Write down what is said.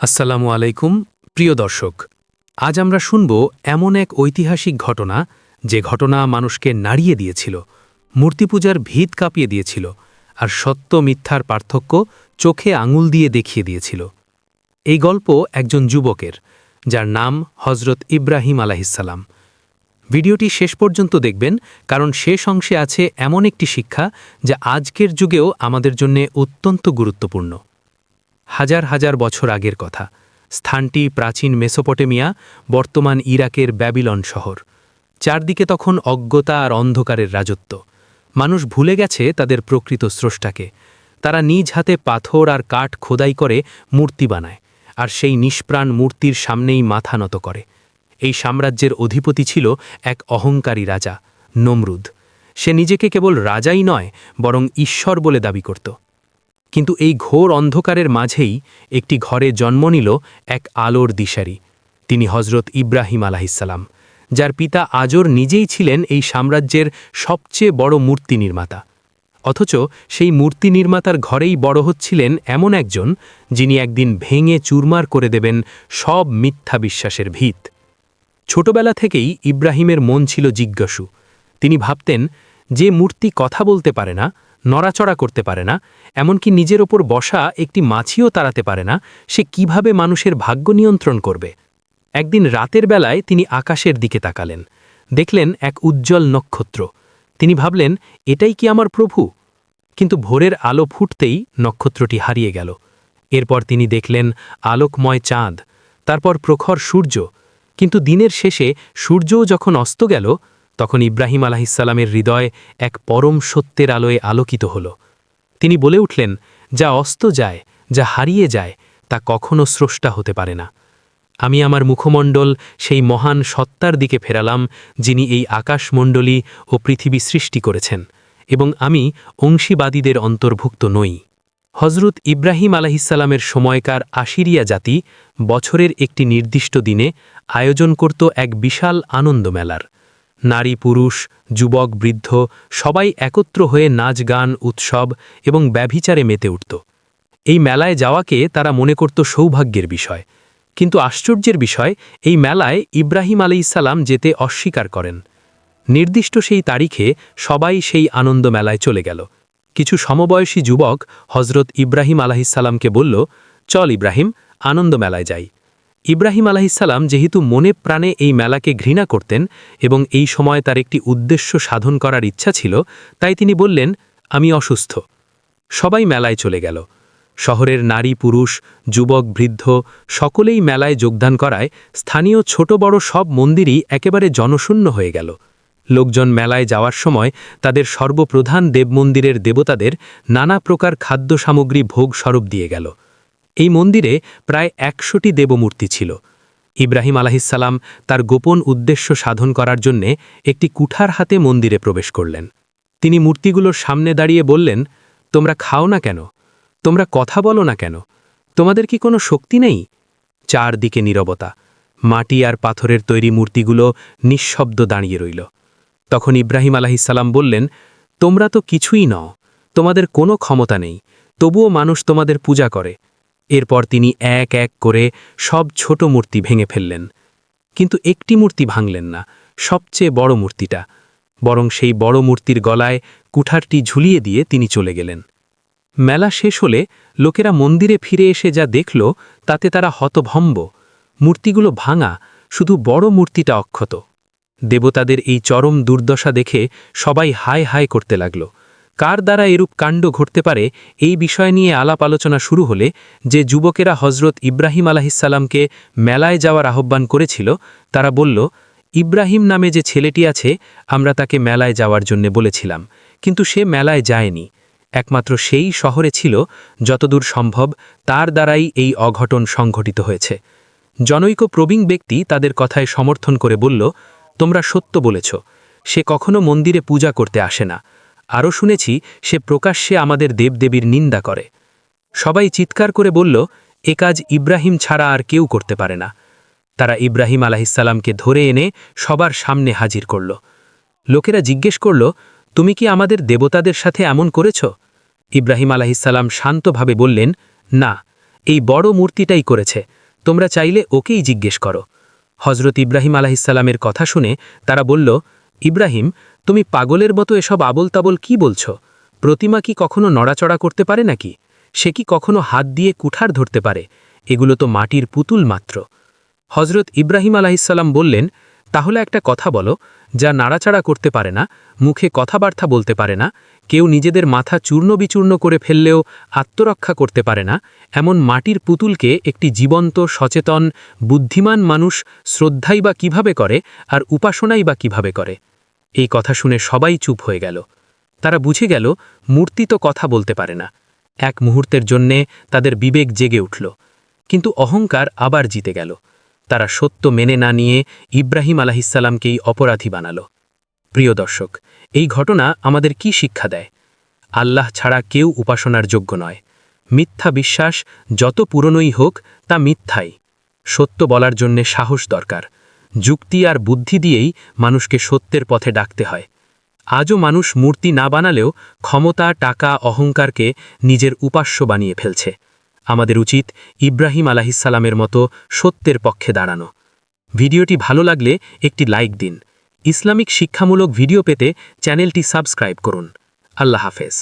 আসসালামু আলাইকুম প্রিয় দর্শক। আজ আমরা শুনব এমন এক ঐতিহাসিক ঘটনা, যে ঘটনা মানুষকে নাড়িয়ে দিয়েছিল, মূর্তিপূজার ভিত কাঁপিয়ে দিয়েছিল, আর সত্য মিথ্যার পার্থক্য চোখে আঙুল দিয়ে দেখিয়ে দিয়েছিল। এই গল্প একজন যুবকের, যার নাম হজরত ইব্রাহিম আলাইহিসসালাম। ভিডিওটি শেষ পর্যন্ত দেখবেন, কারণ শেষ অংশে আছে এমন একটি শিক্ষা যা আজকের যুগেও আমাদের জন্য অত্যন্ত গুরুত্বপূর্ণ। হাজার হাজার বছর আগের কথা। স্থানটি প্রাচীন মেসোপটেমিয়া, বর্তমান ইরাকের ব্যাবিলন শহর। চারদিকে তখন অজ্ঞতা আর অন্ধকারের রাজত্ব। মানুষ ভুলে গেছে তাদের প্রকৃত স্রষ্টাকে। তারা নিজ হাতে পাথর আর কাঠ খোদাই করে মূর্তি বানায়, আর সেই নিষ্প্রাণ মূর্তির সামনেই মাথা নত করে। এই সাম্রাজ্যের অধিপতি ছিল এক অহংকারী রাজা, নমরুদ। সে নিজেকে কেবল রাজাই নয়, বরং ঈশ্বর বলে দাবি করত। কিন্তু এই ঘোর অন্ধকারের মাঝেই একটি ঘরে জন্ম নিল এক আলোর দিশারি। তিনি হজরত ইব্রাহিম আলাইহিসসালাম, যার পিতা আজর নিজেই ছিলেন এই সাম্রাজ্যের সবচেয়ে বড় মূর্তি নির্মাতা। অথচ সেই মূর্তি নির্মাতার ঘরেই বড় হচ্ছিলেন এমন একজন, যিনি একদিন ভেঙে চুরমার করে দেবেন সব মিথ্যা বিশ্বাসের ভিত। ছোটবেলা থেকেই ইব্রাহিমের মন ছিল জিজ্ঞাসু। তিনি ভাবতেন, যে মূর্তি কথা বলতে পারে না, নড়াচড়া করতে পারে না, এমনকি নিজের ওপর বসা একটি মাছিও তাড়াতে পারে না, সে কিভাবে মানুষের ভাগ্য নিয়ন্ত্রণ করবে। একদিন রাতের বেলায় তিনি আকাশের দিকে তাকালেন, দেখলেন এক উজ্জ্বল নক্ষত্র। তিনি ভাবলেন, এটাই কি আমার প্রভু? কিন্তু ভোরের আলো ফুটতেই নক্ষত্রটি হারিয়ে গেল। এরপর তিনি দেখলেন আলোকময় চাঁদ, তারপর প্রখর সূর্য। কিন্তু দিনের শেষে সূর্যও যখন অস্ত গেল, তখন ইব্রাহিম আলাইহিসসালামের হৃদয় এক পরম সত্যের আলোয় আলোকিত হল। তিনি বলে উঠলেন, যা অস্ত যায়, যা হারিয়ে যায়, তা কখনো স্রষ্টা হতে পারে না। আমি আমার মুখমণ্ডল সেই মহান সত্তার দিকে ফেরালাম, যিনি এই আকাশমণ্ডলী ও পৃথিবী সৃষ্টি করেছেন, এবং আমি অংশীবাদীদের অন্তর্ভুক্ত নই। হজরত ইব্রাহিম আলাইহিসসালামের সময়কার আশিরিয়া জাতি বছরের একটি নির্দিষ্ট দিনে আয়োজন করত এক বিশাল আনন্দমেলার। নারী, পুরুষ, যুবক, বৃদ্ধ সবাই একত্র হয়ে নাচ, গান, উৎসব এবং ব্যভিচারে মেতে উঠত। এই মেলায় যাওয়াকে তারা মনে করত সৌভাগ্যের বিষয়। কিন্তু আশ্চর্যের বিষয়, এই মেলায় ইব্রাহিম আলাইহিসসালাম যেতে অস্বীকার করেন। নির্দিষ্ট সেই তারিখে সবাই সেই আনন্দ মেলায় চলে গেল। কিছু সমবয়সী যুবক হজরত ইব্রাহিম আলাইহিসসালামকে বলল, চল ইব্রাহিম, আনন্দ মেলায় যাই। ইব্রাহিম আলাইহিসসালাম যেহেতু মনে প্রাণে এই মেলাকে ঘৃণা করতেন এবং এই সময় তার একটি উদ্দেশ্য সাধন করার ইচ্ছা ছিল, তাই তিনি বললেন, আমি অসুস্থ। সবাই মেলায় চলে গেল। শহরের নারী, পুরুষ, যুবক, বৃদ্ধ সকলেই মেলায় যোগদান করায় স্থানীয় ছোট বড় সব মন্দিরই একেবারে জনশূন্য হয়ে গেল। লোকজন মেলায় যাওয়ার সময় তাদের সর্বপ্রধান দেবমন্দিরের দেবতাদের নানা প্রকার খাদ্য সামগ্রী ভোগ স্বরূপ দিয়ে গেল। এই মন্দিরে প্রায় ১০০টি দেবমূর্তি ছিল। ইব্রাহিম আলাইহিসসালাম তার গোপন উদ্দেশ্য সাধন করার জন্যে একটি কুঠার হাতে মন্দিরে প্রবেশ করলেন। তিনি মূর্তিগুলোর সামনে দাঁড়িয়ে বললেন, তোমরা খাও না কেন? তোমরা কথা বলো না কেন? তোমাদের কি কোনো শক্তি নেই? চারদিকে নীরবতা। মাটি আর পাথরের তৈরি মূর্তিগুলো নিঃশব্দ দাঁড়িয়ে রইল। তখন ইব্রাহিম আলাইহিসসালাম বললেন, তোমরা তো কিছুই নও, তোমাদের কোনো ক্ষমতা নেই, তবুও মানুষ তোমাদের পূজা করে। এরপর তিনি এক এক করে সব ছোট মূর্তি ভেঙে ফেললেন। কিন্তু একটি মূর্তি ভাঙলেন না, সবচেয়ে বড় মূর্তিটা। বরং সেই বড় মূর্তির গলায় কুঠারটি ঝুলিয়ে দিয়ে তিনি চলে গেলেন। মেলা শেষ হলে লোকেরা মন্দিরে ফিরে এসে যা দেখল, তাতে তারা হতভম্ব। মূর্তিগুলো ভাঙা, শুধু বড় মূর্তিটা অক্ষত। দেবতাদের এই চরম দুর্দশা দেখে সবাই হায় হায় করতে লাগল। কার দ্বারা এরূপ কাণ্ড ঘটতে পারে, এই বিষয় নিয়ে আলাপ আলোচনা শুরু হলে যে যুবকেরা হজরত ইব্রাহিম আলাইহিসসালামকে মেলায় যাওয়ার আহ্বান করেছিল, তারা বলল, ইব্রাহিম নামে যে ছেলেটি আছে, আমরা তাকে মেলায় যাওয়ার জন্য বলেছিলাম, কিন্তু সে মেলায় যায়নি। একমাত্র সেই শহরে ছিল, যতদূর সম্ভব তার দ্বারাই এই অঘটন সংঘটিত হয়েছে। জনৈক প্রবীণ ব্যক্তি তাদের কথায় সমর্থন করে বলল, তোমরা সত্য বলেছ, সে কখনো মন্দিরে পূজা করতে আসে না। আরও শুনেছি সে প্রকাশ্যে আমাদের দেবদেবীর নিন্দা করে। সবাই চিৎকার করে বলল, এ কাজ ইব্রাহিম ছাড়া আর কেউ করতে পারে না। তারা ইব্রাহিম আলাইহিসসালামকে ধরে এনে সবার সামনে হাজির করল। লোকেরা জিজ্ঞেস করল, তুমি কি আমাদের দেবতাদের সাথে এমন করেছ? ইব্রাহিম আলাইহিসসালাম শান্তভাবে বললেন, না, এই বড় মূর্তিটাই করেছে, তোমরা চাইলে ওকেই জিজ্ঞেস করো। হজরত ইব্রাহিম আলাহিসাল্লামের কথা শুনে তারা বলল, ইব্রাহিম, তুমি পাগলের মতো এসব আবল তাবল কি বলছ? প্রতিমা কি কখনো নড়াচড়া করতে পারে নাকি? সে কি কখনো হাত দিয়ে কুঠার ধরতে পারে? এগুলো তো মাটির পুতুল মাত্র। হজরত ইব্রাহিম আলাহিসাল্লাম বললেন, তাহলে একটা কথা বলো, যা নাড়াচাড়া করতে পারে না, মুখে কথাবার্তা বলতে পারে না, কেউ নিজেদের মাথা চূর্ণ বিচূর্ণ করে ফেললেও আত্মরক্ষা করতে পারে না, এমন মাটির পুতুলকে একটি জীবন্ত, সচেতন, বুদ্ধিমান মানুষ শ্রদ্ধাই বা কিভাবে করে আর উপাসনাই বা কিভাবে করে? এই কথা শুনে সবাই চুপ হয়ে গেল। তারা বুঝে গেল মূর্তি তো কথা বলতে পারে না। এক মুহূর্তের জন্যে তাদের বিবেক জেগে উঠল, কিন্তু অহংকার আবার জিতে গেল। তারা সত্য মেনে না নিয়ে ইব্রাহিম আলাহিসাল্লামকেই অপরাধী বানাল। প্রিয় দর্শক, এই ঘটনা আমাদের কি শিক্ষা দেয়? আল্লাহ ছাড়া কেউ উপাসনার যোগ্য নয়। মিথ্যা বিশ্বাস যত পুরনোই হোক তা মিথ্যাই। সত্য বলার জন্যে সাহস দরকার। যুক্তি আর বুদ্ধি দিয়েই মানুষকে সত্যের পথে ডাকতে হয়। আজও মানুষ মূর্তি না বানালেও ক্ষমতা, টাকা, অহংকারকে নিজের উপাস্য বানিয়ে ফেলছে। আমাদের উচিত ইব্রাহিম আলাহিসাল্লামের মতো সত্যের পক্ষে দাঁড়ানো। ভিডিওটি ভালো লাগলে একটি লাইক দিন। ইসলামিক শিক্ষামূলক ভিডিও পেতে চ্যানেলটি সাবস্ক্রাইব করুন। আল্লাহ হাফেজ।